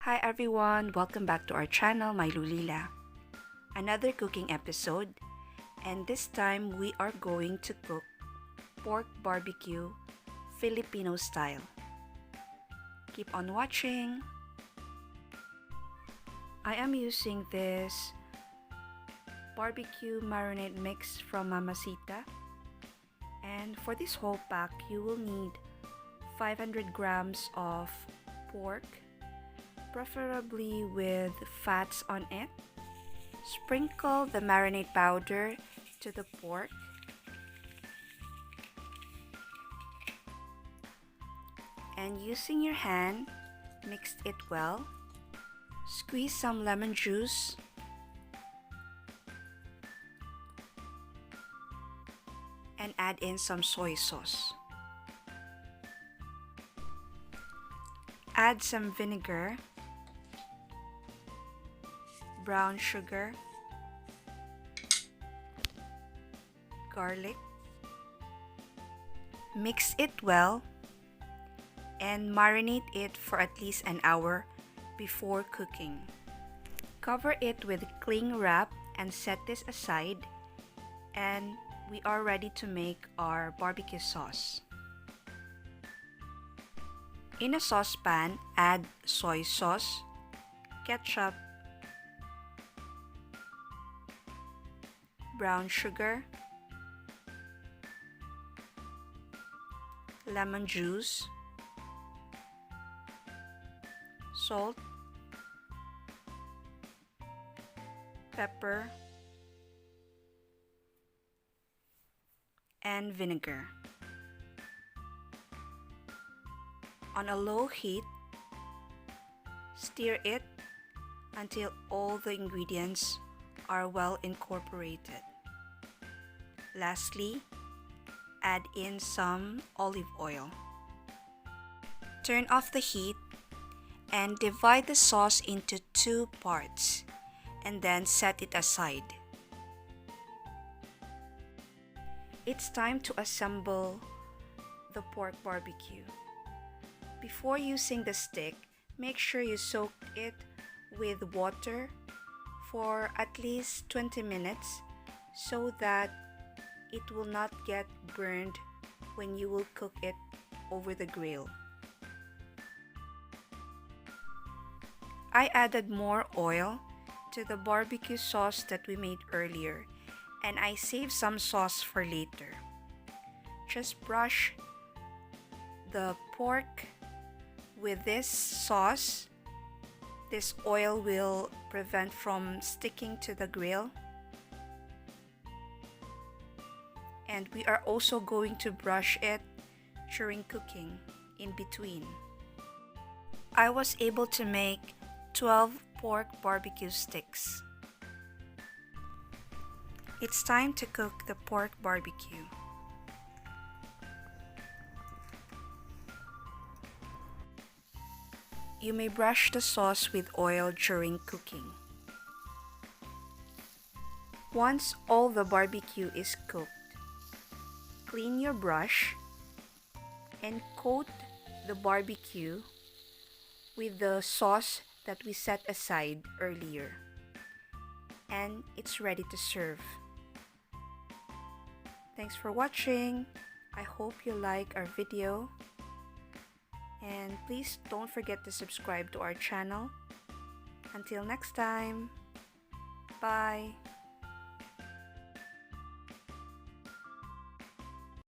Hi everyone, welcome back to our channel, my Lolila. Another cooking episode, and this time we are going to cook pork barbecue Filipino style. Keep on watching. I am using this barbecue marinade mix from Mamacita, and for this whole pack you will need 500 grams of pork, preferably with fats on it. Sprinkle the marinade powder to the pork. And using your hand, mix it well. Squeeze some lemon juice. And add in some soy sauce. Add some vinegar, brown sugar, garlic. Mix it well and marinate it for at least an hour before cooking. Cover it with cling wrap and set this aside, and we are ready to make our barbecue sauce. In a saucepan, add soy sauce, ketchup, brown sugar, lemon juice, salt, pepper, and vinegar. On a low heat, stir it until all the ingredients are well incorporated. Lastly, add in some olive oil. Turn off the heat and divide the sauce into 2 parts and then set it aside. It's time to assemble the pork barbecue. Before using the stick, make sure you soak it with water for at least 20 minutes so that it will not get burned when you will cook it over the grill. I added more oil to the barbecue sauce that we made earlier, and I saved some sauce for later. Just brush the pork with this sauce. This oil will prevent from sticking to the grill. And we are also going to brush it during cooking in between. I was able to make 12 pork barbecue sticks. It's time to cook the pork barbecue. You may brush the sauce with oil during cooking. Once all the barbecue is cooked, clean your brush and coat the barbecue with the sauce that we set aside earlier. And it's ready to serve. Thanks for watching. I hope you like our video. And please don't forget to subscribe to our channel. Until next time, bye!